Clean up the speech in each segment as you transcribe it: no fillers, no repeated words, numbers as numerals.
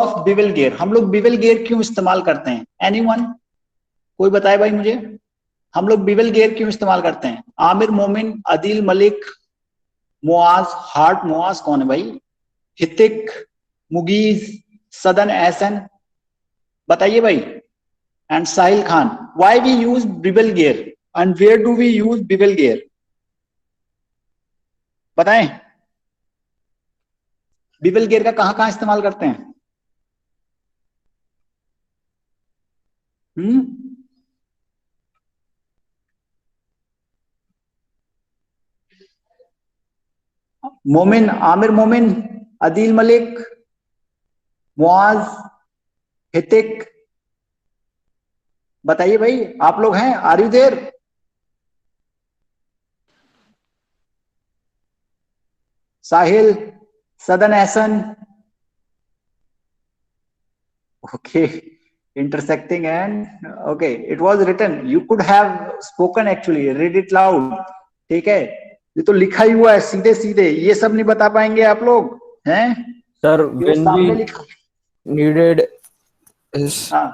Of bevel gear, हम लोग bevel gear क्यों इस्तेमाल करते हैं? एनीवन, कोई बताए भाई मुझे, हम लोग बिवेल गियर क्यों इस्तेमाल करते हैं? आमिर मोमिन, अदील मलिक, मुआज, हार्ट मुआज कौन है भाई? हितिक, मुगीज, सदन एहसन, बताइए भाई, and Sahil Khan. Why we use bevel gear and where do we use bevel gear? बताएं, बिवेल गियर का कहां कहां इस्तेमाल करते हैं? हम्म, मोमिन, आमिर मोमिन, अदील मलिक, मुआज, हितिक, बताइए भाई, आप लोग हैं? Are you there? Sahil, Sadan Ehsan, okay, intersecting and okay, it was written, you could have spoken actually, read it loud, ठीक है? ये तो लिखा ही हुआ है सीधे सीधे, ये सब नहीं बता पाएंगे आप लोग हैं? सर ये वो when we सामने लिखा। needed is हाँ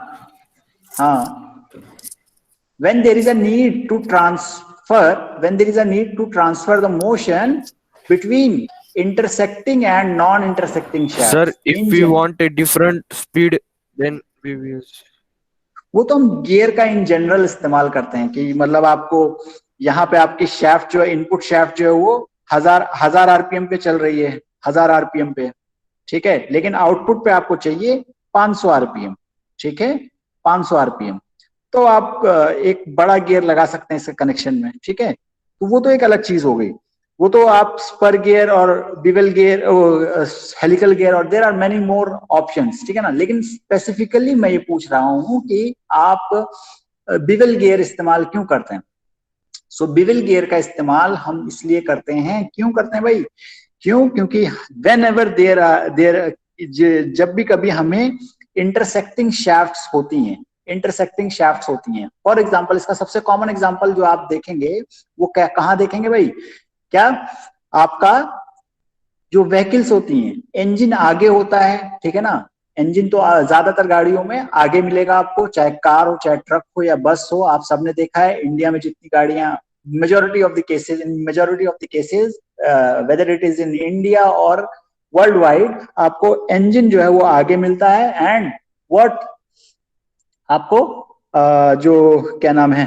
हाँ, when there is a need to transfer, when there is a need to transfer the motion between intersecting and non-intersecting sir shafts if in we general, want a different speed then we use वो तो हम gear का in general इस्तेमाल करते हैं कि मतलब आपको यहाँ पे आपकी शाफ्ट जो है, इनपुट शाफ्ट जो है वो हजार हजार आरपीएम पे चल रही है, 1000 आरपीएम पे, ठीक है, लेकिन आउटपुट पे आपको चाहिए 500 आरपीएम, ठीक है, 500 आरपीएम, तो आप एक बड़ा गियर लगा सकते हैं इसके कनेक्शन में, ठीक है, तो वो तो एक अलग चीज हो गई, वो तो आप स्पर गियर और बिवेल गियर, हेलिकल गियर, और there are many more options, ठीक है ना, लेकिन स्पेसिफिकली मैं ये पूछ रहा हूं कि आप बिवेल गियर इस्तेमाल क्यों करते हैं? सो बिवेल गियर का इस्तेमाल हम इसलिए करते हैं, क्यों करते हैं भाई? क्यों? क्योंकि वेन एवर देर देर, जब भी कभी हमें इंटरसेक्टिंग शाफ्ट्स होती हैं, इंटरसेक्टिंग शाफ्ट्स होती हैं, फॉर एग्जांपल इसका सबसे कॉमन एग्जांपल जो आप देखेंगे वो क्या, कहां देखेंगे भाई? क्या आपका जो व्हीकल्स होती हैं, इंजन आगे होता है, ठीक है ना, इंजन तो ज्यादातर गाड़ियों में आगे मिलेगा आपको, चाहे कार हो, चाहे ट्रक हो या बस हो, आप सबने देखा है इंडिया में जितनी गाड़ियां, majority of the cases, in majority of the cases whether it is in India और वर्ल्ड वाइड, आपको इंजन जो है वो आगे मिलता है, एंड व्हाट आपको जो क्या नाम है,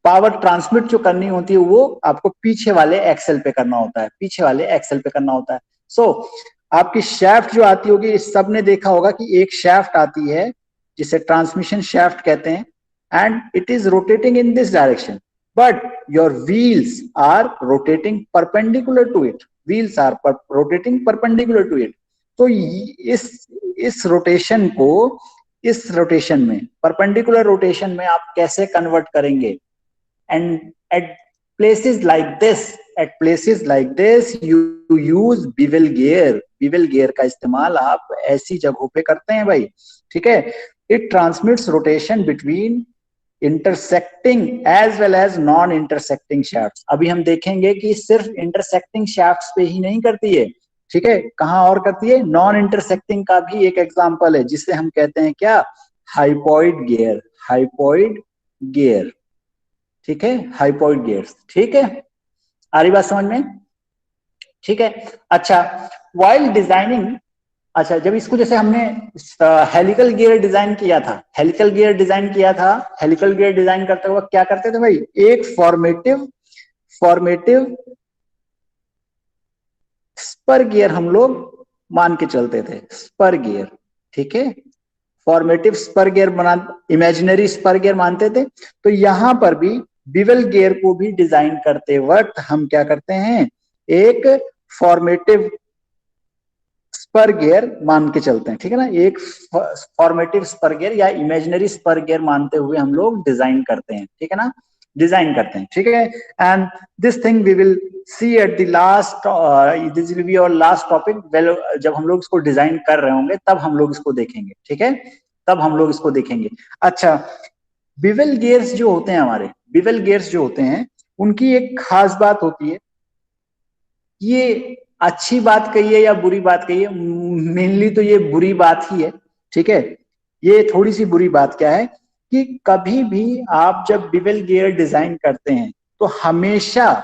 पावर ट्रांसमिट जो करनी होती है वो आपको पीछे वाले एक्सेल पे करना होता है, पीछे वाले एक्सेल पे करना होता है। सो आपकी शाफ्ट जो आती होगी, सबने देखा होगा कि एक शाफ्ट आती है जिसे ट्रांसमिशन शाफ्ट कहते हैं, and it is rotating in this direction, but your wheels are rotating perpendicular to it, wheels are rotating perpendicular to it. तो इस रोटेशन को, इस रोटेशन में, परपेंडिकुलर रोटेशन में आप कैसे कन्वर्ट करेंगे? And at places like this, at places like this you use bevel gear, bevel gear का इस्तेमाल आप ऐसी जगहों पे करते हैं भाई, ठीक है? It transmits rotation between intersecting as well as non intersecting shafts. अभी हम देखेंगे कि सिर्फ इंटरसेक्टिंग शाफ्ट्स पे ही नहीं करती है, ठीक है, कहां और करती है? नॉन इंटरसेक्टिंग का भी एक एग्जांपल है जिसे हम कहते हैं क्या? हाइपोइड गियर, हाइपोइड गियर, ठीक है, हाइपोइड गियर, ठीक है, आ रही बात समझ में? ठीक है, अच्छा, वाइल डिजाइनिंग, अच्छा, जब इसको जैसे हमने हेलिकल गियर डिजाइन किया था, हेलिकल गियर डिजाइन किया था, हेलिकल गियर डिजाइन करते हुए क्या करते थे भाई? एक फॉर्मेटिव फॉर्मेटिव स्पर गियर हम लोग मान के चलते थे, स्पर गियर, ठीक है, फॉर्मेटिव स्पर गियर बना, इमेजिनरी स्पर गियर मानते थे। तो यहां पर भी बिवेल गियर को भी डिजाइन करते वक्त हम क्या करते हैं? एक फॉर्मेटिव स्पर गियर मान के चलते हैं, ठीक है ना, एक फॉर्मेटिव स्पर गियर या इमेजिनरी स्पर गियर मानते हुए हम लोग डिजाइन करते हैं, ठीक है ना, डिजाइन करते हैं, ठीक है। And this thing we will see at the last, this will be our last topic, जब हम लोग इसको डिजाइन कर रहे होंगे तब हम लोग इसको देखेंगे, ठीक है, तब हम लोग इसको देखेंगे। अच्छा, बिवेल गियर्स जो होते हैं हमारे, बिवेल गियर्स जो होते हैं, उनकी एक खास बात होती है, ये अच्छी बात कही है या बुरी बात कही है, मेनली तो ये बुरी बात ही है, ठीक है। ये थोड़ी सी बुरी बात क्या है कि कभी भी आप जब बिवेल गियर डिजाइन करते हैं तो हमेशा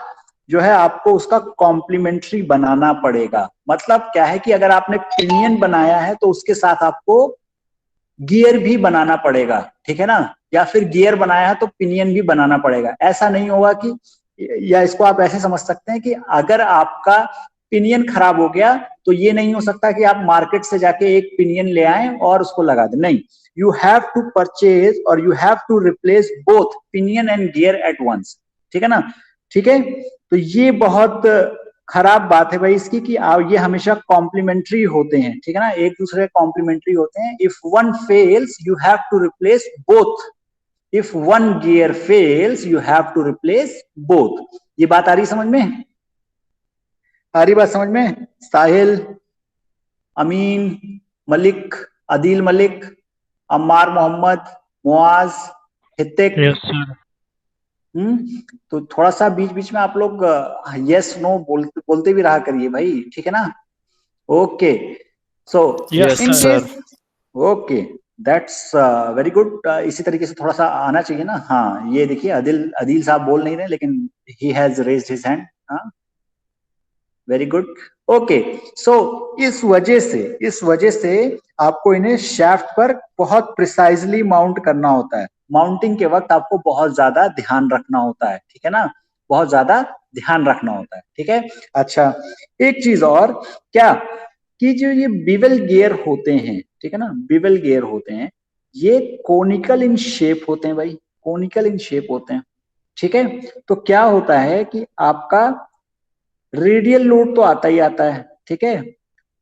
जो है आपको उसका कॉम्प्लीमेंट्री बनाना पड़ेगा। मतलब क्या है कि अगर आपने पिनियन बनाया है तो उसके साथ आपको गियर भी बनाना पड़ेगा, ठीक है ना। या फिर गियर बनाया है तो पिनियन भी बनाना पड़ेगा। ऐसा नहीं होगा कि, या इसको आप ऐसे समझ सकते हैं कि अगर आपका पिनियन खराब हो गया तो ये नहीं हो सकता कि आप मार्केट से जाके एक पिनियन ले आए और उसको लगा दें, नहीं। यू हैव टू परचेज और you have to replace both pinion and gear at once, ठीक है ना। ठीक है, तो ये बहुत खराब बात है भाई इसकी कि ये हमेशा कॉम्प्लीमेंट्री होते हैं, ठीक है ना, एक दूसरे कॉम्प्लीमेंट्री होते हैं। If one fails you have to replace both, if one gear fails you have to replace both. ये बात आ रही समझ में, आ रही बात समझ में? साहिल, अमीन, मलिक, अदील मलिक, अम्मार मोहम्मद, मुआज, हितिक। Yes sir. तो थोड़ा सा बीच बीच में आप लोग यस नो बोलते भी रहा करिए भाई, ठीक है ना। Okay, so yes in sir. Case, okay, that's very good. इसी तरीके से थोड़ा सा आना चाहिए ना। हाँ, ये देखिए अदिल अदील साहब बोल नहीं रहे लेकिन he has raised his hand. हाँ, वेरी गुड। ओके, सो इस वजह से आपको इन्हें शाफ्ट पर बहुत प्रिसाइजली माउंट करना होता है। माउंटिंग के वक्त आपको बहुत ज्यादा ध्यान रखना होता है, ठीक है ना, बहुत ज्यादा ध्यान रखना होता है, ठीक है। अच्छा, एक चीज और क्या कि जो ये बिवेल गियर होते हैं, ठीक है ना, बिवेल गियर होते हैं, ये कोनिकल इन शेप होते हैं भाई, कोनिकल इन शेप होते हैं, ठीक है। तो क्या होता है कि आपका रेडियल लोड तो आता ही आता है, ठीक है,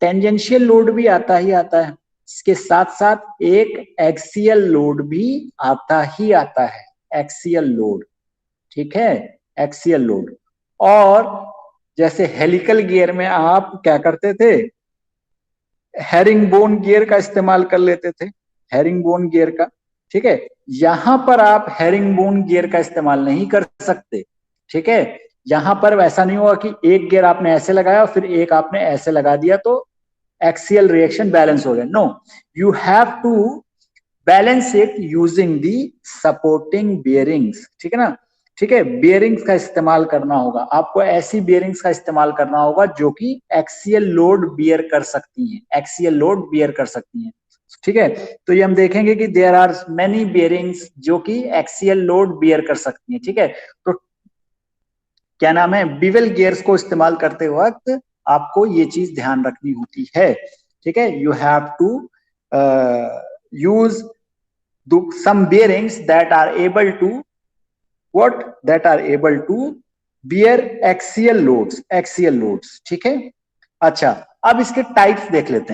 टेंजेंशियल लोड भी आता ही आता है, इसके साथ साथ एक एक्सियल लोड भी आता ही आता है, एक्सियल लोड, ठीक है, एक्सियल लोड। और जैसे हेलिकल गियर में आप क्या करते थे, हेरिंगबोन गियर का इस्तेमाल कर लेते थे, हेरिंगबोन गियर का, ठीक है। यहां पर आप हेरिंगबोन गियर का इस्तेमाल नहीं कर सकते, ठीक है। यहां पर वैसा नहीं होगा कि एक गियर आपने ऐसे लगाया फिर एक आपने ऐसे लगा दिया तो एक्सियल रिएक्शन बैलेंस हो गया। No, you have to balance it using the supporting bearings, ठीक है ना, ठीक है। बियरिंग्स का इस्तेमाल करना होगा आपको, ऐसी बियरिंग्स का इस्तेमाल करना होगा जो कि एक्सियल लोड बियर कर सकती हैं, एक्सियल लोड बियर कर सकती हैं, ठीक है। तो ये हम देखेंगे कि देयर आर मेनी बियरिंग्स जो कि एक्सियल लोड बियर कर सकती हैं, ठीक है। तो क्या नाम है, बिवेल गियर्स को इस्तेमाल करते वक्त आपको ये चीज ध्यान रखनी होती है, ठीक है। You have to use some bearings that are able to bear axial loads, ठीक है। अच्छा, अब इसके टाइप्स देख लेते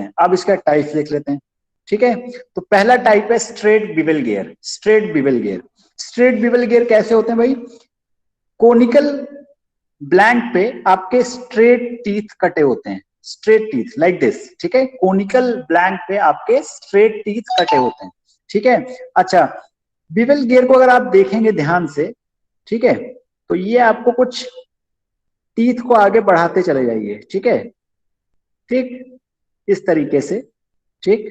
हैं, ठीक है। तो पहला टाइप है straight bevel gear. Straight bevel gear कैसे होते हैं भाई, कोनिकल ब्लैंक पे आपके स्ट्रेट टीथ कटे होते हैं, स्ट्रेट टीथ लाइक दिस, ठीक है। कोनिकल ब्लैंक पे आपके स्ट्रेट टीथ कटे होते हैं, ठीक है। अच्छा, बिवेल गियर को अगर आप देखेंगे ध्यान से, ठीक है, तो ये आपको कुछ टीथ को आगे बढ़ाते चले जाइए, ठीक है, ठीक, इस तरीके से, ठीक,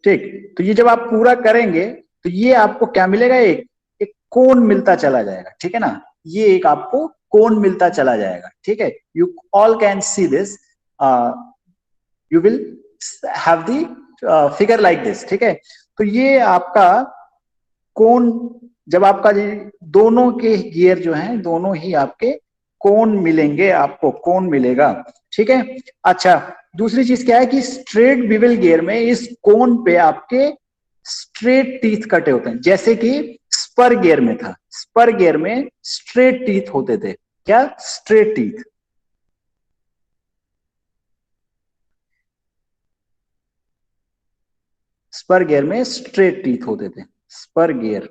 ठीक। तो ये जब आप पूरा करेंगे तो ये आपको क्या मिलेगा, एक एक कोन मिलता चला जाएगा, ठीक है ना, ये एक आपको कोन मिलता चला जाएगा, ठीक है। You all can see this, you will have the figure like this, ठीक है। तो ये आपका कोन, जब आपका दोनों के गियर जो हैं दोनों ही आपके कोन मिलेंगे, आपको कोन मिलेगा, ठीक है। अच्छा, दूसरी चीज क्या है कि स्ट्रेट बिवेल गियर में इस कोन पे आपके स्ट्रेट टीथ कटे होते हैं, जैसे कि स्पर गियर में था, स्पर गियर में स्ट्रेट टीथ होते थे, क्या, स्ट्रेट टीथ। स्पर गियर में स्ट्रेट टीथ होते थे, स्पर गियर,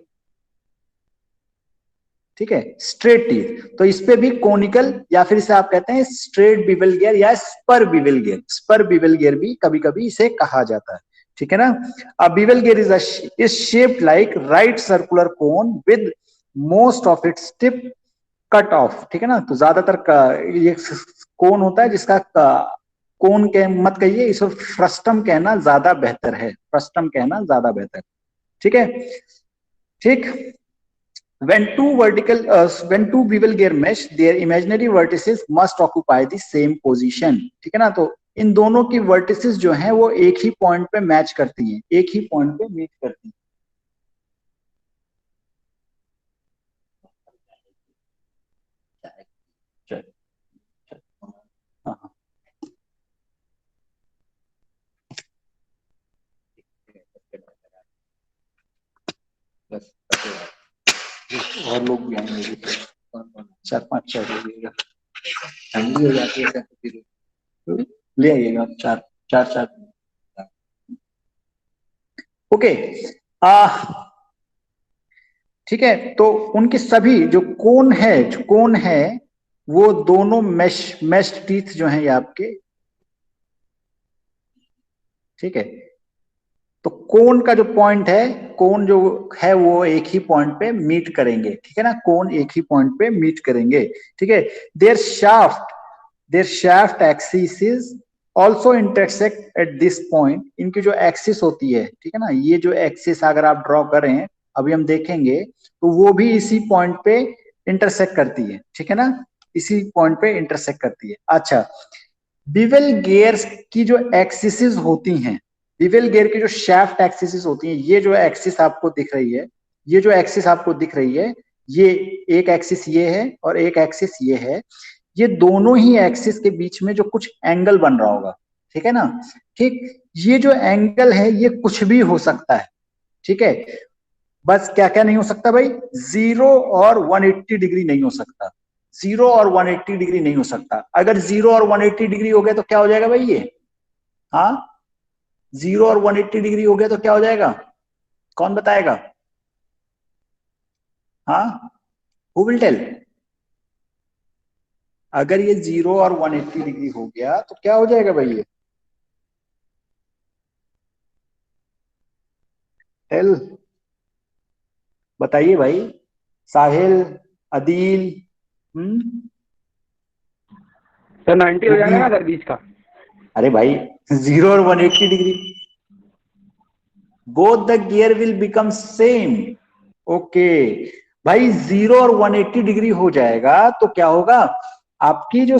ठीक है, स्ट्रेट टीथ। तो इस पे भी कोनिकल या फिर इसे आप कहते हैं स्ट्रेट बिवेल गियर या spur bevel gear, spur bevel gear भी कभी कभी इसे कहा जाता है, ठीक है ना। A bevel gear is shaped like right circular cone with most of its tip cut off, ठीक है ना। तो ज्यादातर ये कोन होता है जिसका कोन के मत कहिए, इसको फ्रस्टम कहना ज्यादा बेहतर है, फ्रस्टम कहना ज्यादा बेहतर, ठीक है। ठीक। when two bevel gear mesh, their imaginary vertices must occupy the same position, ठीक है ना। तो इन दोनों की वर्टिसेस जो हैं वो एक ही पॉइंट पे मैच करती हैं, एक ही पॉइंट पे मीट करती हैं। हाँ हाँ। बस और लोग भी आएंगे, 4-5 चाय लीजिएगा, फैमिली हो जाती है फिर ले आइएगा, चार चार चार। ओके, ठीक है। तो उनके सभी जो कोन है वो दोनों मेश्ड टीथ जो हैं ये आपके, ठीक है। तो कोन का जो पॉइंट है, कोन जो है वो एक ही पॉइंट पे मीट करेंगे, ठीक है ना, कोन एक ही पॉइंट पे मीट करेंगे, ठीक है। There shaft axis also intersect at this point, इनकी जो एक्सिस होती है, ठीक है ना, ये जो एक्सिस अगर आप ड्रॉ करें अभी हम देखेंगे तो वो भी इसी पॉइंट पे इंटरसेक्ट करती है, ठीक है ना, इसी पॉइंट पे इंटरसेक्ट करती है। अच्छा, बिवेल गियर्स की जो एक्सिस होती हैं, बिवेल गियर की जो शाफ्ट एक्सिस होती हैं, ये जो एक्सिस आपको दिख रही है, ये जो एक्सिस आपको दिख रही है, ये एक एक्सिस ये है और एक एक्सिस ये है, ये दोनों ही एक्सिस के बीच में जो कुछ एंगल बन रहा होगा, ठीक है ना। ठीक, ये जो एंगल है ये कुछ भी हो सकता है, ठीक है। बस क्या क्या नहीं हो सकता भाई, 0 और 180 डिग्री नहीं हो सकता, 0 और 180 डिग्री नहीं हो सकता। अगर 0 और 180 डिग्री हो गया तो क्या हो जाएगा भाई ये, हाँ, 0 और 180 डिग्री हो गया तो क्या हो जाएगा, कौन बताएगा, हाँ, हु विल टेल। अगर ये 0 और 180 डिग्री हो गया तो क्या हो जाएगा भाई ये, टेल, बताइए भाई, साहिल, अदील, सर 90 हो जाएगा ना सर बीच का। अरे भाई 0 और 180 degree, both the gear will become same. Okay भाई, 0 और 180 डिग्री हो जाएगा तो क्या होगा, आपकी जो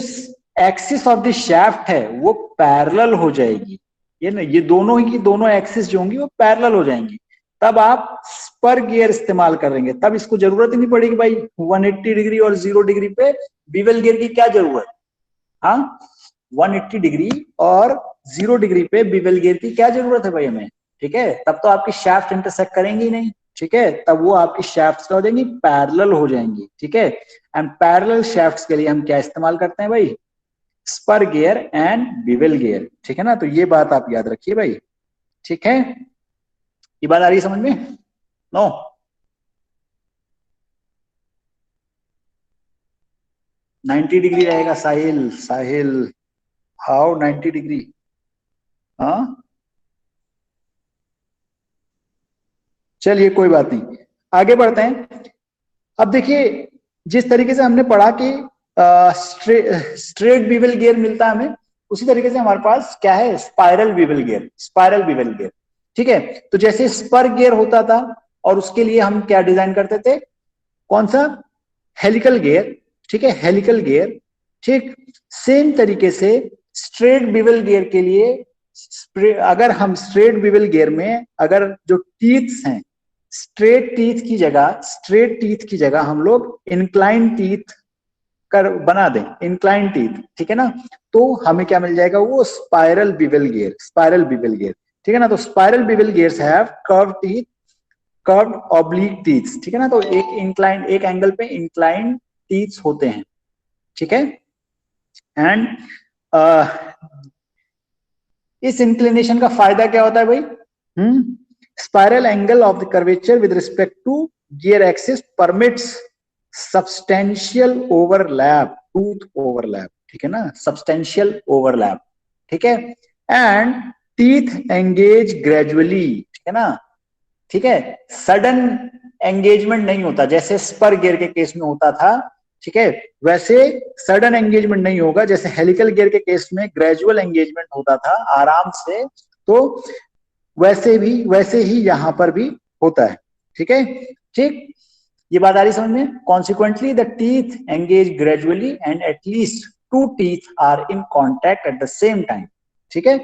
एक्सिस ऑफ द शाफ्ट है वो पैरेलल हो जाएगी, ये ना, ये दोनों ही की दोनों एक्सिस जो होंगी वो पैरेलल हो जाएंगी, तब आप स्पर गियर इस्तेमाल करेंगे, तब इसको जरूरत ही नहीं पड़ेगी भाई 180 डिग्री और 0 डिग्री पे बिवेल गियर की क्या जरूरत, हाँ, 180 डिग्री और 0 डिग्री पे बिवेल गियर की क्या जरूरत है भाई हमें, ठीक है। तब तो आपकी शाफ्ट इंटरसेक्ट करेंगी नहीं, ठीक है, तब वो आपकी शाफ्ट क्या हो जाएंगी, पैरेलल हो जाएंगी, ठीक है। एंड पैरेलल शाफ्ट्स के लिए हम क्या इस्तेमाल करते हैं भाई, spur gear and bevel gear, ठीक है ना। तो ये बात आप याद रखिए भाई, ठीक है, ये बात आ रही है समझ में, नो, नाइन्टी डिग्री रहेगा साहिल, साहिल हाउ 90 डिग्री, हाँ, चलिए कोई बात नहीं, आगे बढ़ते हैं। अब देखिए, जिस तरीके से हमने पढ़ा कि स्ट्रेट बिवेल गियर मिलता है हमें, उसी तरीके से हमारे पास क्या है, spiral bevel gear, spiral bevel gear, ठीक है। तो जैसे स्पर गियर होता था और उसके लिए हम क्या डिजाइन करते थे, कौन सा, हेलिकल गियर, ठीक है, हेलिकल गियर, ठीक। सेम तरीके से स्ट्रेट बिवेल गियर के लिए, अगर हम स्ट्रेट बिवेल गियर में अगर जो टीथ्स हैं, स्ट्रेट टीथ की जगह हम लोग इंक्लाइन टीथ कर बना दें, इंक्लाइन टीथ, ठीक है ना, तो हमें क्या मिल जाएगा, वो spiral bevel gear, spiral bevel gear, ठीक है ना। तो spiral bevel gears have curve teeth, curve oblique teeth, ठीक है ना। तो एक इंक्लाइन, एक एंगल पे इंक्लाइन टीथ होते हैं, ठीक है। एंड इस इंक्लिनेशन का फायदा क्या होता है भाई, spiral angle of the curvature with respect to gear axis permits substantial overlap, tooth overlap, ठीक है ना, सब्सटेंशियल ओवरलैप, ठीक है। एंड टीथ एंगेज ग्रेजुअली, ठीक है ना, ठीक है, सडन एंगेजमेंट नहीं होता जैसे स्पर गियर के केस में होता था, ठीक है। वैसे सडन एंगेजमेंट नहीं होगा, जैसे हेलिकल गियर के केस में ग्रेजुअल एंगेजमेंट होता था आराम से, तो वैसे ही यहां पर भी होता है। ठीक है, ठीक, ये बात आ रही समझ में। Consequently the teeth engage gradually and at least two teeth are in contact at the same time. ठीक है,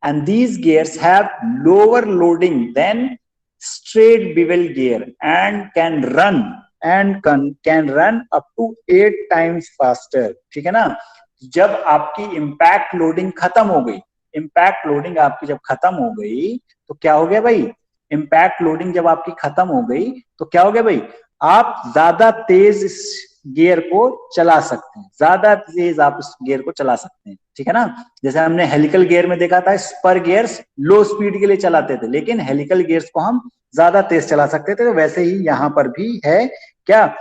and these gears have lower loading than straight bevel gear and can run up to 8 times faster. ठीक है ना, जब आपकी impact loading खत्म हो गई, इंपैक्ट लोडिंग आपकी जब खत्म हो गई तो क्या हो गया भाई, इंपैक्ट लोडिंग जब आपकी खत्म हो गई तो क्या हो गया भाई, आप ज्यादा तेज इस गियर को चला सकते हैं, ज्यादा तेज आप इस गियर को चला सकते हैं। ठीक है ना, जैसे हमने हेलिकल गियर में देखा था स्पर गियर्स लो स्पीड के लिए चलाते थे, लेकिन हेलिकल गियर्स को हम ज्यादा तेज चला सकते थे। तो वैसे ही यहां पर भी है क्या,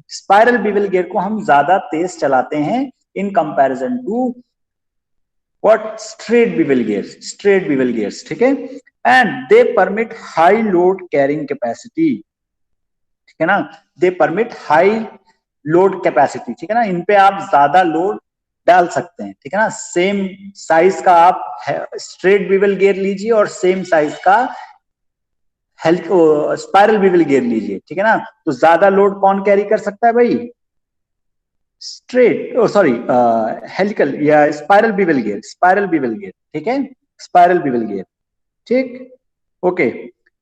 स्पाइरल बिवेल गियर को हम ज्यादा तेज चलाते हैं in comparison to what, straight bevel gears. ठीक है, and they permit high load carrying capacity. ठीक है ना, they permit high load capacity. ठीक है ना, इन पे आप ज्यादा लोड डाल सकते हैं। ठीक है ना, सेम साइज का आप स्ट्रेट बिवेल गियर लीजिए और सेम साइज का स्पाइरल बिवेल गियर लीजिए। ठीक है ना, तो ज्यादा लोड कौन कैरी कर सकता है भाई, स्ट्रेट सॉरी हेलिकल या स्पाइरल बिवेल गियर। ठीक है, स्पाइरल बिवेल गियर। ठीक, okay,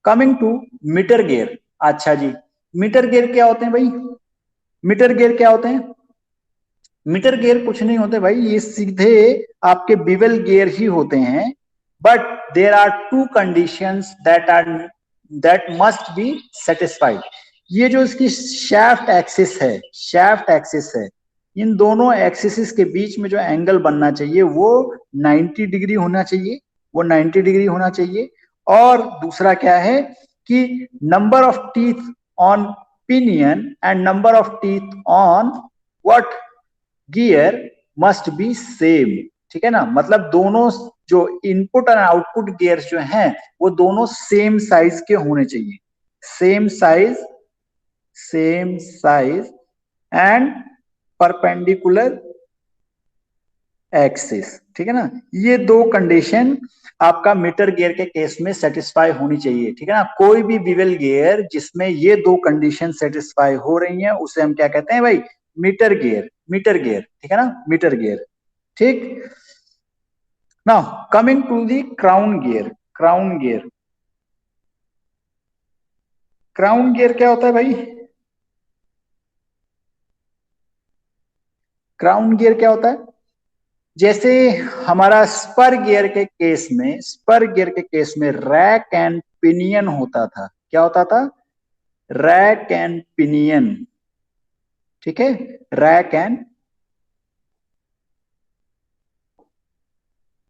coming to miter gear. अच्छा जी, मीटर गियर क्या होते हैं भाई, मीटर गियर क्या होते हैं, मीटर गियर कुछ नहीं होते भाई, ये सीधे आपके बिवेल गियर ही होते हैं, but there are two conditions that must be satisfied. ये जो इसकी शाफ्ट एक्सिस है, इन दोनों एक्सिस के बीच में जो एंगल बनना चाहिए वो 90 डिग्री होना चाहिए, वो 90 डिग्री होना चाहिए। और दूसरा क्या है कि number of teeth on pinion and number of teeth on what gear must be same. ठीक है ना, मतलब दोनों जो इनपुट और आउटपुट गियर जो हैं वो दोनों सेम साइज के होने चाहिए, same size and perpendicular axis. ठीक है ना, ये दो कंडीशन आपका मीटर गियर के केस में सेटिस्फाई होनी चाहिए। ठीक है ना, कोई भी बिवेल गियर जिसमें ये दो कंडीशन सेटिस्फाई हो रही हैं उसे हम क्या कहते हैं भाई, मीटर गियर। ठीक है ना, मीटर गियर। ठीक, now coming to the crown gear. Crown gear क्या होता है भाई, क्राउन गियर क्या होता है, जैसे हमारा स्पर गियर के केस में रैक एंड पिनियन होता था। क्या होता था, रैक एंड पिनियन। ठीक है, रैक एंड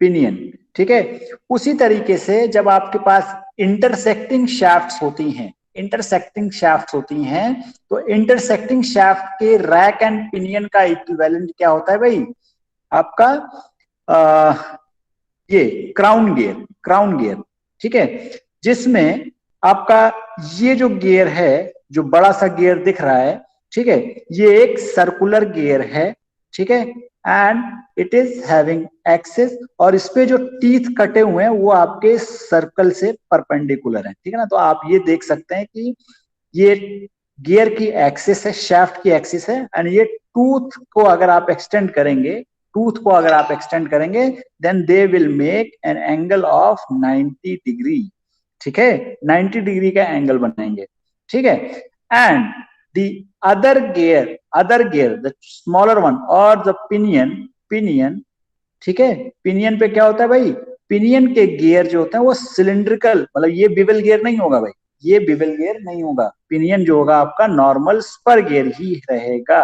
पिनियन। ठीक है, उसी तरीके से जब आपके पास इंटरसेक्टिंग शाफ्ट्स होती हैं, तो इंटरसेक्टिंग शाफ्ट के रैक एंड पिनियन का इक्विवेलेंट क्या होता है भाई, आपका ये क्राउन गियर। ठीक है, जिसमें आपका ये जो गियर है, जो बड़ा सा गियर दिख रहा है, ठीक है, ये एक सर्कुलर गियर है। ठीक है, and it is having axis, और इस पे जो टीथ कटे हुए हैं वो आपके सर्कल से परपेंडिकुलर है। ठीक है ना, तो आप ये देख सकते हैं कि ये गियर की एक्सिस है, शाफ्ट की एक्सिस है, एंड ये टूथ को अगर आप एक्सटेंड करेंगे then they will make an angle of 90 degree. ठीक है, 90 डिग्री का एंगल बनाएंगे। ठीक है, and the other gear the smaller one और द पिनियन। ठीक है, पिनियन पे क्या होता है भाई, पिनियन के गियर जो होते हैं वो सिलिंड्रिकल, मतलब ये बिवेल गियर नहीं होगा भाई, ये बिवेल गियर नहीं होगा, पिनियन जो होगा आपका नॉर्मल स्पर गियर ही रहेगा।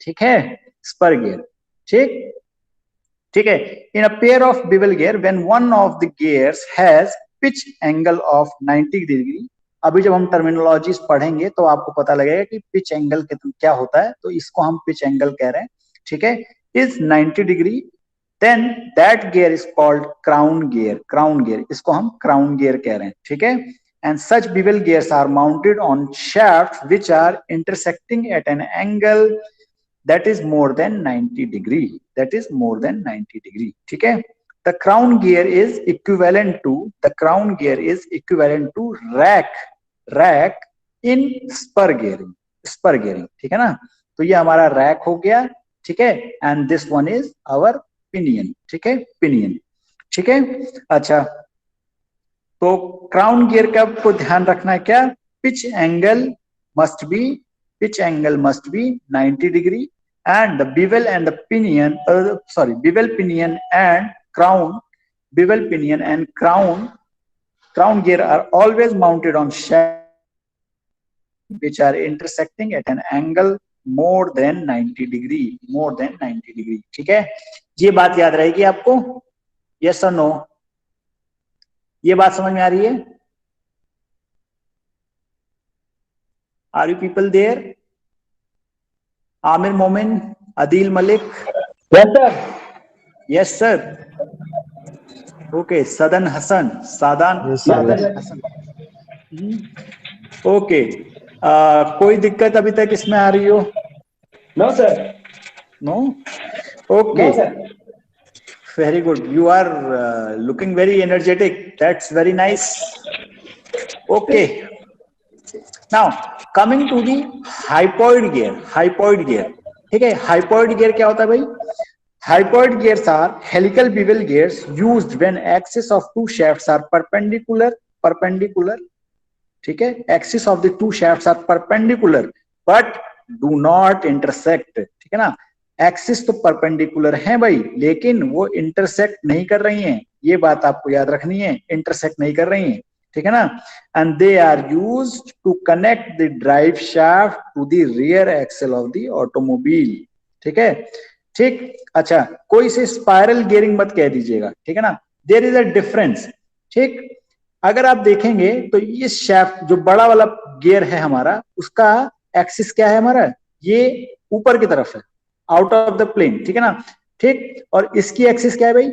ठीक है, स्पर गियर। ठीक है, in a pair of bevel gear when one of the gears has pitch angle of 90 degree. अभी जब हम टर्मिनोलॉजीज पढ़ेंगे तो आपको पता लगेगा कि पिच एंगल क्या होता है, तो इसको हम पिच एंगल कह रहे हैं। ठीक है, is 90 degree, then that gear is called crown gear, इसको हम क्राउन गियर कह रहे हैं। ठीक है, and such bevel gears are mounted on shafts which are intersecting at an angle that is more than 90 degree, that is more than 90 degree. ठीक है, the crown gear is equivalent to, the crown gear is equivalent to rack in spur gearing, spur gearing. ठीक है ना, तो ये हमारा rack हो गया, ठीक है, and this one is our pinion, ठीक है, पिनियन, ठीक है। अच्छा, तो क्राउन गियर का आपको ध्यान रखना है क्या, pitch angle must be, pitch angle must be 90 degree, and the bevel and the pinion, bevel pinion and crown, bevel pinion and crown gear are always mounted on shafts which are intersecting at an angle more than 90 degree, more than 90 degree. ठीक है, ये बात याद रहेगी आपको, yes or no? ये बात समझ में आ रही है? Are you people there? Amir Momin, Adil Malik. Yes, sir. Yes, sir. Okay, Sadan Hassan. Yes, sir. Hassan. Okay. कोई दिक्कत अभी तक इसमें आ रही हो? No, sir. No? Okay. No, sir. Very good. You are looking very energetic. That's very nice. Okay. Now coming to the hypoid gear, hypoid gear. ठीक है, hypoid gear क्या होता है भाई? Hypoid gears are helical bevel gears used when axis of two shafts are perpendicular, ठीक है, axis of the two shafts are perpendicular but do not intersect. ठीक है ना, एक्सिस तो परपेंडिकुलर है भाई, लेकिन वो इंटरसेक्ट नहीं कर रही हैं, ये बात आपको याद रखनी है, इंटरसेक्ट नहीं कर रही हैं, ठीक है ना, and they are used to connect the drive shaft to the rear axle of the automobile. ठीक है, ठीक. अच्छा, कोई से स्पाइरल गियरिंग मत कह दीजिएगा, ठीक है ना, देयर इज अ डिफरेंस. ठीक, अगर आप देखेंगे तो ये शाफ्ट जो बड़ा वाला गियर है हमारा, उसका एक्सिस क्या है हमारा, ये ऊपर की तरफ है, आउट ऑफ द प्लेन, ठीक है ना, ठीक. और इसकी एक्सिस क्या है भाई,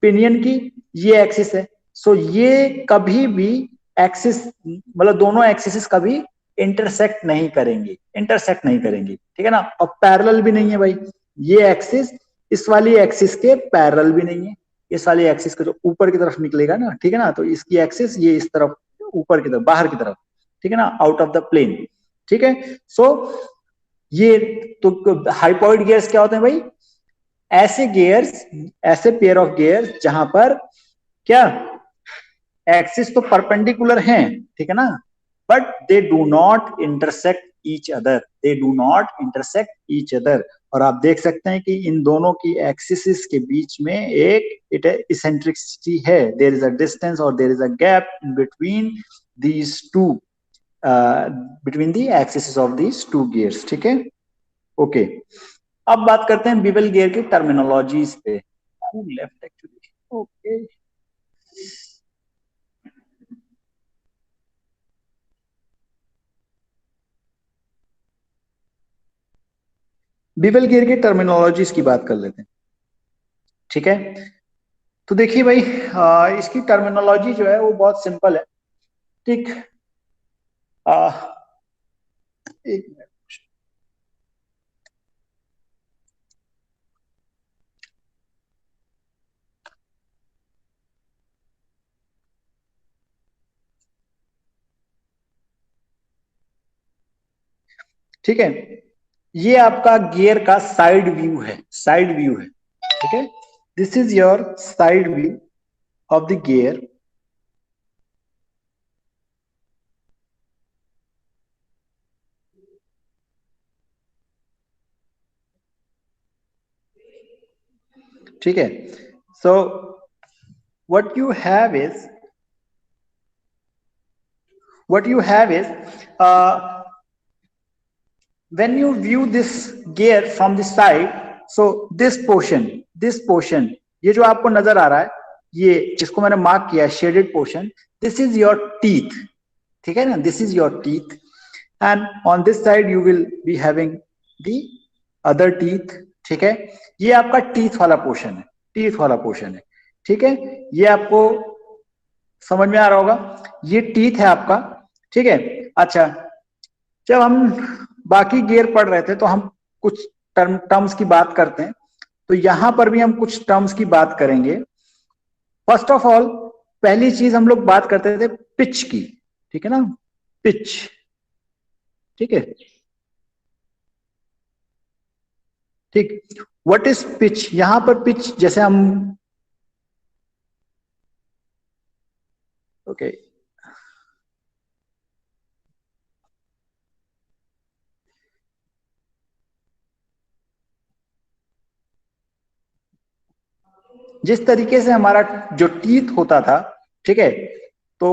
पिनियन की ये एक्सिस है. सो ये कभी भी एक्सिस, मतलब दोनों एक्सिस कभी इंटरसेक्ट नहीं करेंगे, इंटरसेक्ट नहीं करेंगे, ठीक है ना. और पैरेलल भी नहीं है भाई, ये एक्सिस इस वाली एक्सिस के पैरेलल भी नहीं है, इस वाली एक्सिस का जो ऊपर की तरफ निकलेगा ना, ठीक है ना, तो इसकी एक्सिस ये इस तरफ ऊपर की तरफ, बाहर की तरफ, ठीक है ना, आउट ऑफ द प्लेन. ठीक है, सो ये तो हाइपोइड गियर्स क्या होते हैं भाई, ऐसे गियर्स, ऐसे पेयर ऑफ गियर्स जहां पर क्या एक्सिस तो परपेंडिकुलर हैं, ठीक है ना, but they do not intersect each other, they do not intersect each other. और आप देख सकते हैं कि इन दोनों की एक्सिस के बीच में एक इसेंट्रिसिटी है, देयर इज अ डिस्टेंस और there is a gap between these two, between the axis of these two gears. ठीक है, ओके. अब बात करते हैं बिवल गियर की टर्मिनोलॉजीज पे. Left actually, okay. Bevel gear की टर्मिनोलॉजीज की बात कर लेते हैं. ठीक है, तो देखिए भाई, इसकी टर्मिनोलॉजी जो है वो बहुत सिंपल है. ठीक, एक मिनट. ठीक है, ये आपका गियर का साइड व्यू है, साइड व्यू है. ठीक है, this is your side view of the gear. ठीक है, सो what you have is when you view this gear from the side, so this portion ये जो आपको नजर आ रहा है, ये जिसको मैंने मार्क किया shaded portion, this is your teeth. ठीक है ना, this is your teeth, and on this side you will be having the other teeth. ठीक है, ये आपका टीथ वाला पोर्शन है, टीथ वाला पोर्शन है. ठीक है, ये आपको समझ में आ रहा होगा, ये टीथ है आपका. ठीक है, अच्छा, जब हम बाकी गियर पढ़ रहे थे तो हम कुछ टर्म्स की बात करते हैं, तो यहां पर भी हम कुछ टर्म्स की बात करेंगे। फर्स्ट ऑफ ऑल पहली चीज हम लोग बात करते थे पिच की, ठीक है ना, पिच, ठीक है, ठीक। What is pitch? यहां पर पिच जैसे हम, ओके, जिस तरीके से हमारा जो टीथ होता था, ठीक है, तो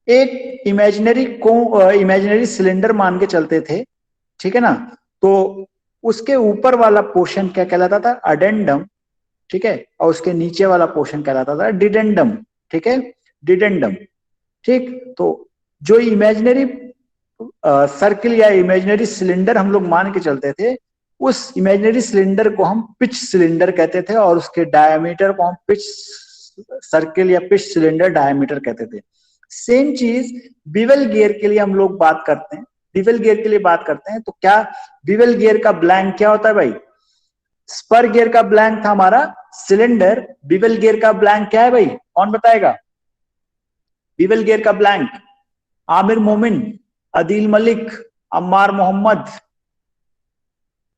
एक इमेजिनरी सिलेंडर मान के चलते थे, ठीक है ना, तो उसके ऊपर वाला पोर्शन क्या कहलाता था? अडेंडम, ठीक है, और उसके नीचे वाला पोर्शन कहलाता था डिडेंडम, ठीक है, डिडेंडम, ठीक। तो जो इमेजिनरी सर्किल या इमेजिनरी सिलेंडर हम लोग मान के चलते थे, उस इमेजिनरी सिलेंडर को हम पिच सिलेंडर कहते थे, और उसके डायमीटर को हम पिच सर्किल या पिच सिलेंडर डायमीटर कहते थे। सेम चीज बिवेल गियर के लिए हम लोग बात करते हैं, बिवेल गियर के लिए बात करते हैं, तो क्या बिवेल गियर का ब्लैंक क्या होता है भाई? स्पर गियर का ब्लैंक था हमारा सिलेंडर, बिवेल गियर का ब्लैंक क्या है भाई? कौन बताएगा? बिवेल गियर का ब्लैंक आमिर मोमिन, अदील मलिक, अम्मार मोहम्मद,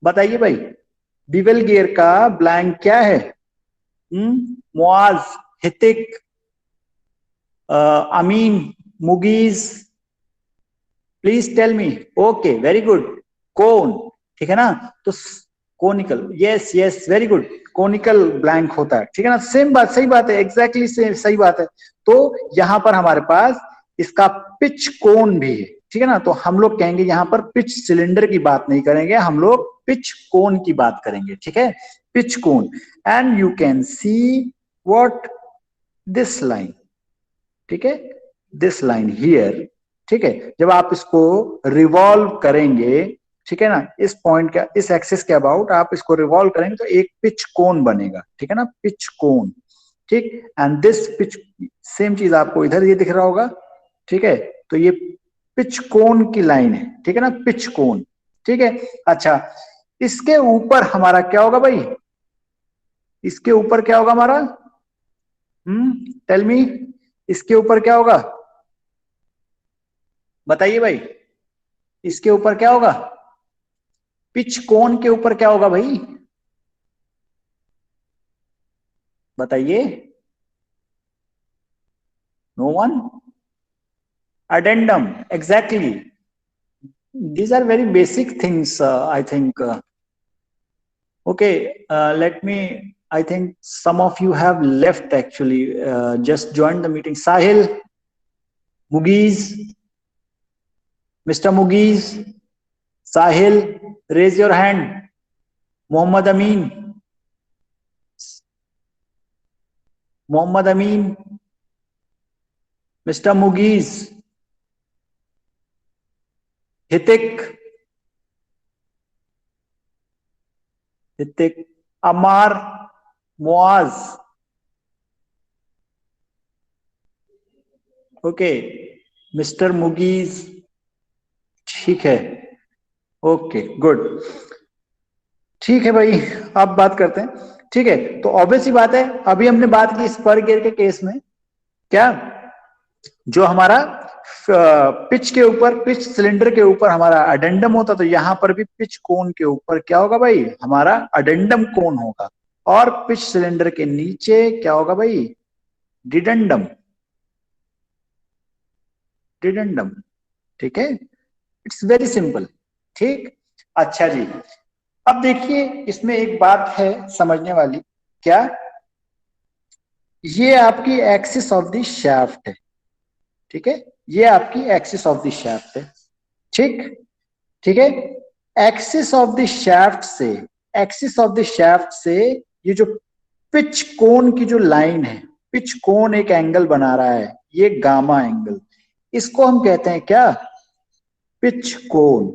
बताइए भाई, बिवेल गियर का ब्लैंक क्या है? Muaz, Hitik, Amin, Mugeez, please tell me. Okay, very good. Cone, ठीक है ना, तो conical, yes yes, very good, conical blank होता है, ठीक है ना, सेम बात, सही बात है, एग्जैक्टली सही बात है। तो यहां पर हमारे पास इसका पिच कोन भी है, ठीक है ना, तो हम लोग कहेंगे यहां पर पिच सिलेंडर की बात नहीं करेंगे, हम लोग पिच कोन की बात करेंगे, ठीक है, pitch cone. And you can see what, this line, ठीक है, दिस लाइन हियर, ठीक है, जब आप इसको रिवॉल्व करेंगे, ठीक है ना, इस पॉइंट का, इस एक्सिस के अबाउट आप इसको रिवॉल्व करेंगे तो एक पिच कोन बनेगा, ठीक है ना, पिच कोन, ठीक। एंड दिस पिच, सेम चीज आपको इधर ये दिख रहा होगा, ठीक है, तो ये पिच कोन की लाइन है, ठीक है ना, पिच कोन, ठीक है। अच्छा, इसके ऊपर हमारा क्या होगा भाई? इसके ऊपर क्या होगा हमारा? टेल मी, इसके ऊपर क्या होगा? बताइए भाई, इसके ऊपर क्या होगा? पिच कोन के ऊपर क्या होगा भाई? बताइए, no one? Addendum, exactly, these are very basic things, I think. Okay, let me, I think some of you have left actually, just joined the meeting. Sahil, Mugiz, Mr. Mugiz, Sahil, raise your hand. Mohammad Amin, Mohammad Amin, Mr. Mugiz, Hitik, Hitik, Amar, Muaz. Okay, mister Mugeez, ठीक है, okay good, ठीक है भाई, अब बात करते हैं, ठीक है। तो ऑब्वियस ही बात है, अभी हमने बात की स्पर गियर के केस में, क्या जो हमारा पिच के ऊपर, पिच सिलेंडर के ऊपर हमारा अडेंडम होता, तो यहां पर भी पिच कोन के ऊपर क्या होगा भाई? हमारा अडेंडम कोन होगा, और पिच सिलेंडर के नीचे क्या होगा भाई? डिडेंडम, डिडेंडम, ठीक है, इट्स वेरी सिंपल, ठीक। अच्छा जी, अब देखिए इसमें एक बात है समझने वाली, क्या? ये आपकी एक्सिस ऑफ द शाफ्ट है, ठीक है, ये आपकी एक्सिस ऑफ द शाफ्ट है, ठीक, ठीक है। एक्सिस ऑफ द शाफ्ट से, एक्सिस ऑफ द शाफ्ट से ये जो पिच कोन की जो लाइन है, पिच कोन एक एंगल बना रहा है, ये गामा एंगल, इसको हम कहते हैं क्या? पिच कोन,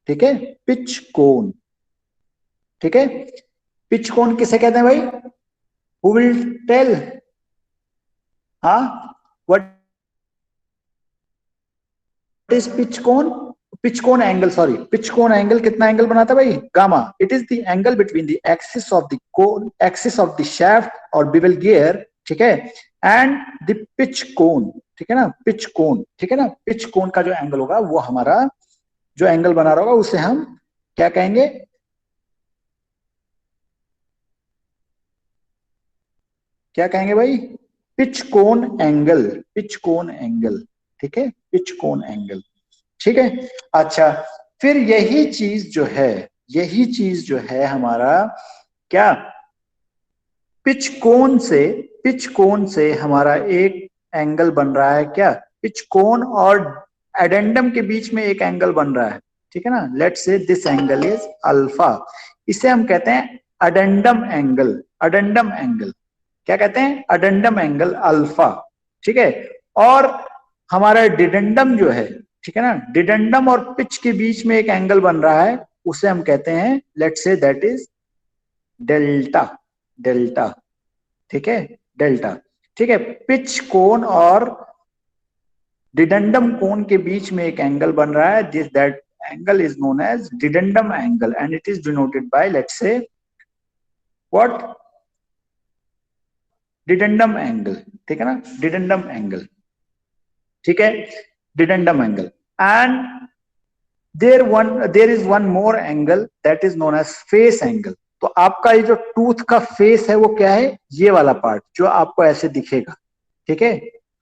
ठीक है, पिच कोन, ठीक है। पिच कोन किसे कहते हैं भाई? Who will tell? हाँ, what is pitch cone? Pitch cone angle, sorry, pitch cone angle कितना एंगल बनाता है भाई? Gamma. It is the angle between the axis of the cone, axis of the shaft और बिवल गियर, ठीक है, and the pitch कोन, ठीक है ना, पिच कोन, ठीक है ना. पिच कोन का जो एंगल होगा वो हमारा जो एंगल बना रहा होगा उसे हम क्या कहेंगे? क्या कहेंगे भाई? Pitch cone angle, pitch cone angle, ठीक है, पिच कोन एंगल, ठीक है. अच्छा, फिर यही चीज जो है हमारा क्या, पिच कोन से हमारा एक एंगल बन रहा है क्या? पिच कोन और एडेंडम के बीच में एक एंगल बन रहा है, ठीक है ना. Let's say this angle is alpha. इसे हम कहते हैं अडेंडम एंगल. अडेंडम एंगल क्या कहते हैं? अडेंडम एंगल अल्फा, ठीक है. और हमारा डिडेंडम जो है, ठीक है ना, डिडेंडम और पिच के बीच में एक एंगल बन रहा है, उसे हम कहते हैं, let's say that is delta. Delta, ठीक है, डेल्टा, ठीक है. पिच कोन और डिडेंडम कोन के बीच में एक एंगल बन रहा है, this that angle is known as dedendum angle and it is denoted by, let's say, what? Dedendum angle, ठीक है ना, डिडेंडम एंगल, ठीक है, dedendum angle. And there is one more angle that is known as face angle. तो आपका ये जो tooth का फेस है वो क्या है? ये वाला पार्ट जो आपको ऐसे दिखेगा, ठीक है,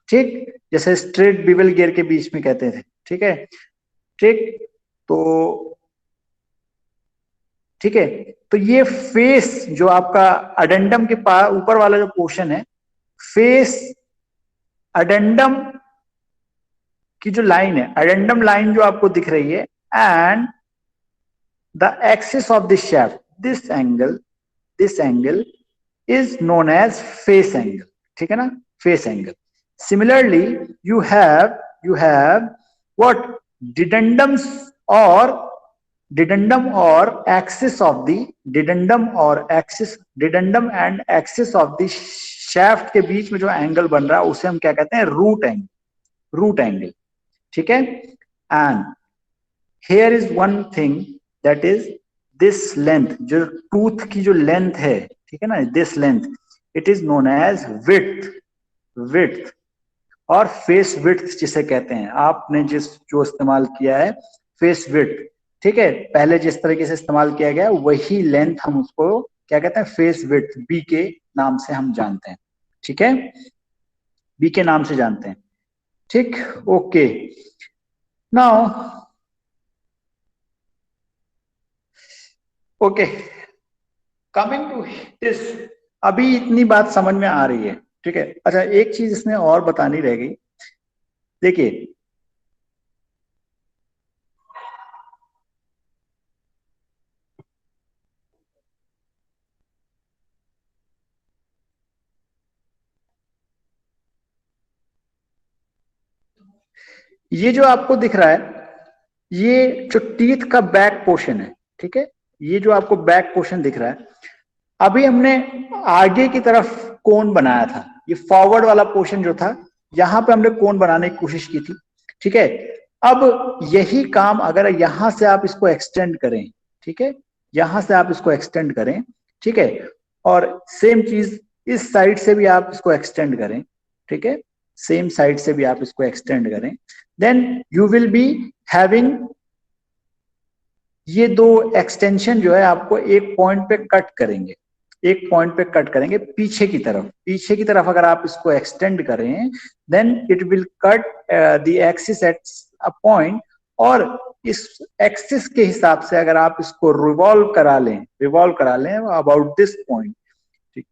ठीक, जैसे स्ट्रेट बिवल गियर के बीच में कहते थे, ठीक है, ठीक. तो ठीक है, तो ये फेस जो आपका अडेंडम के ऊपर वाला जो पोर्शन है, फेस अडेंडम की जो लाइन है, अडेंडम लाइन जो आपको दिख रही है, and the axis of the shaft, this angle is known as face angle, ठीक है ना, face angle. Similarly you have what? Dedendum और axis of the dedendum and axis of the shaft के बीच में जो एंगल बन रहा है उसे हम क्या कहते हैं? रूट एंगल, ठीक है. And here is one thing that is this length, जो टूथ की जो लेंथ है, ठीक है ना, this length, it is known as width और फेस विड्थ जिसे कहते हैं. आपने जो इस्तेमाल किया है फेस विड्थ, ठीक है, पहले जिस तरीके से इस्तेमाल किया गया वही लेंथ हम उसको क्या कहते हैं? फेस विड्थ, बी के नाम से हम जानते हैं, ठीक है, बी के नाम से जानते हैं, ठीक. Okay, now okay, coming to this, अभी इतनी बात समझ में आ रही है, ठीक है. अच्छा, एक चीज इसमें और बतानी रह गई. देखिए, ये जो आपको दिख रहा है, ये जो टीथ का बैक पोर्शन है, ठीक है, ये जो आपको बैक पोर्शन दिख रहा है, अभी हमने आगे की तरफ कोन बनाया था. ये फॉरवर्ड वाला पोर्शन जो था, यहां पे हमने कोन बनाने की कोशिश की थी, ठीक है. अब यही काम अगर यहां से आप इसको एक्सटेंड करें, ठीक है, यहां से आप इसको एक्सटेंड करें, ठीक है, और सेम चीज इस साइड से भी आप इसको एक्सटेंड करें, ठीक है, सेम साइड से भी आप इसको एक्सटेंड करें, then you will be having ये दो एक्सटेंशन जो है आपको एक पॉइंट पे कट करेंगे, एक पॉइंट पे कट करेंगे पीछे की तरफ अगर आप इसको एक्सटेंड करें, then it will cut the axis at a point. और इस एक्सिस के हिसाब से अगर आप इसको रिवॉल्व करा लें अबाउट दिस पॉइंट, ठीक,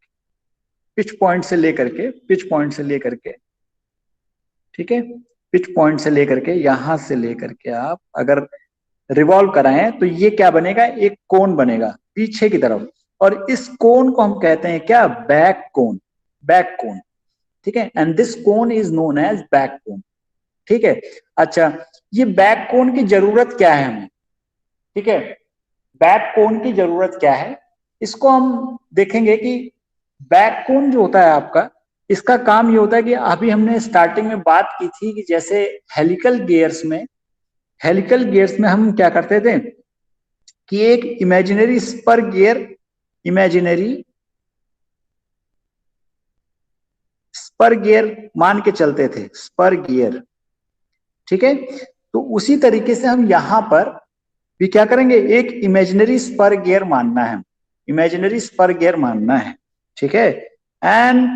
पिच पॉइंट से लेकर के, ठीक है, पिच पॉइंट से लेकर के यहां से लेकर के आप अगर रिवॉल्व कराएं तो ये क्या बनेगा? एक कोन बनेगा पीछे की तरफ, और इस कोन को हम कहते हैं क्या? बैक कोन, ठीक है, and this cone is known as back cone, ठीक है. अच्छा, ये बैक कोन की जरूरत क्या है हमें? ठीक है, बैक कोन की जरूरत क्या है, इसको हम देखेंगे कि बैक कोन जो होता है आपका, इसका काम ये होता है कि अभी हमने स्टार्टिंग में बात की थी कि जैसे हेलिकल हेलिकल गियर्स में हम क्या करते थे कि एक इमेजिनरी स्पर गियर मान के चलते थे, स्पर गियर। ठीक है, तो उसी तरीके से हम यहां पर भी क्या करेंगे, एक इमेजिनरी स्पर गियर मानना है, इमेजिनरी स्पर गियर मानना है। ठीक है, एंड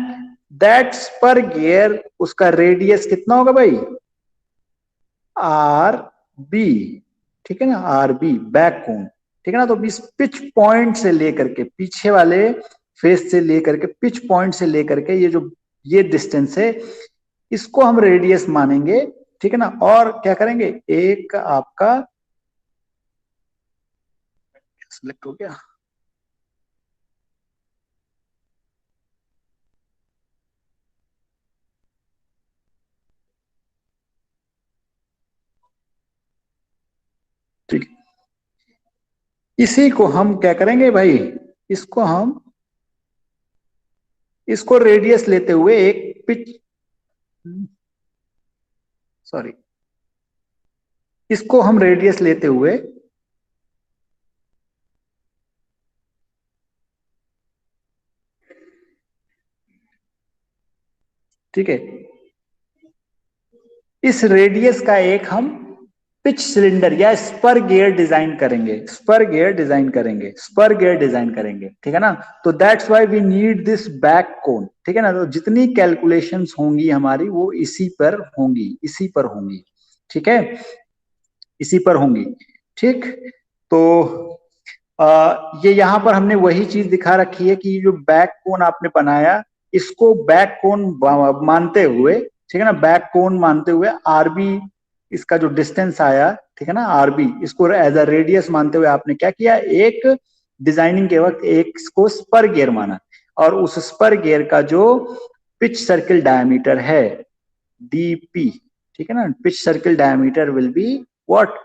दैट स्पर गियर, उसका रेडियस कितना होगा भाई, आर बी। ठीक है ना, आर बी, बैक कोन। ठीक है ना, तो इस पिच पॉइंट से लेकर के, पीछे वाले फेस से लेकर के, पिच पॉइंट से लेकर के ये डिस्टेंस है, इसको हम रेडियस मानेंगे। ठीक है ना, और क्या करेंगे, एक आपका सिलेक्ट हो गया, ठीक। इसी को हम क्या करेंगे भाई, इसको हम, इसको रेडियस लेते हुए एक पिच, सॉरी, इसको हम रेडियस लेते हुए, ठीक है, इस रेडियस का एक हम पिच सिलेंडर या स्पर गियर डिजाइन करेंगे, स्पर गियर डिजाइन करेंगे, स्पर गियर डिजाइन करेंगे। ठीक है ना, तो that's why we need this back cone. ठीक है ना, तो जितनी कैलकुलेशंस होंगी हमारी वो इसी पर होंगी, इसी पर होंगी। ठीक है, इसी पर होंगी। ठीक, तो ये यहां पर हमने वही चीज दिखा रखी है कि जो बैक कोन आपने बनाया, इसको बैक कोन मानते हुए, ठीक है ना, बैक कोन मानते हुए आरबी, इसका जो डिस्टेंस आया, ठीक है ना, आरबी, इसको एज अ रेडियस मानते हुए आपने क्या किया, एक डिजाइनिंग के वक्त एक इसको स्पर गियर माना, और उस स्पर गियर का जो पिच सर्किल डायमीटर है, डीपी, ठीक है ना, pitch circle diameter will be what,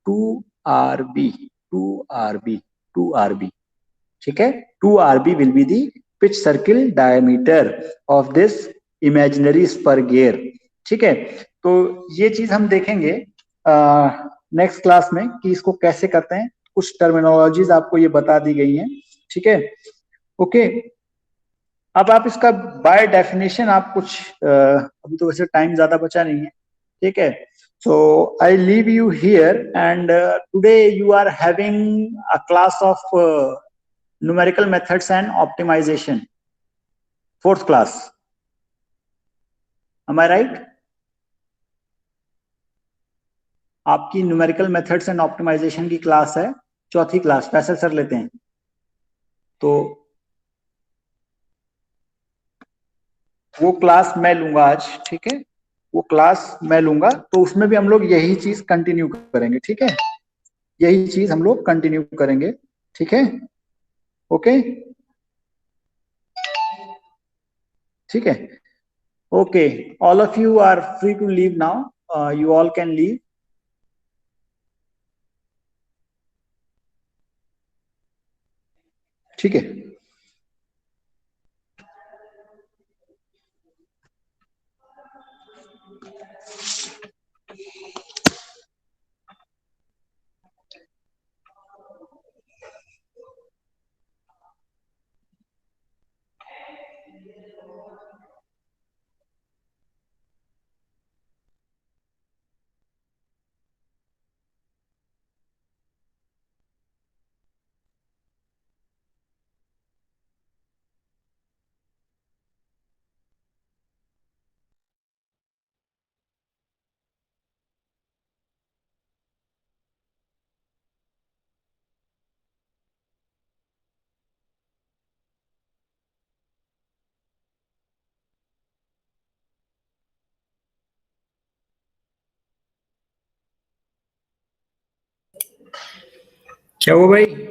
2 RB, 2 RB, 2 RB. ठीक है, 2 RB will be the pitch circle diameter of this imaginary spur gear. ठीक है, तो ये चीज हम देखेंगे नेक्स्ट क्लास में कि इसको कैसे करते हैं, कुछ टर्मिनोलॉजीज आपको ये बता दी गई हैं। ठीक है, ओके। अब आप इसका बाय डेफिनेशन आप कुछ अभी तो वैसे टाइम ज्यादा बचा नहीं है। ठीक है, so I leave you here, and today you are having a class of numerical methods and optimization, fourth class, am I right? आपकी न्यूमेरिकल मेथड्स एंड ऑप्टिमाइजेशन की क्लास है, चौथी क्लास, फैसल सर लेते हैं। तो वो क्लास मैं लूंगा आज। ठीक है, वो क्लास मैं लूंगा, तो उसमें भी हम लोग यही चीज कंटिन्यू करेंगे। ठीक है, यही चीज हम लोग कंटिन्यू करेंगे। ठीक है, ओके, ठीक है, okay, all of you are free to leave now, you all can leave. ठीक है, क्या हुआ भाई?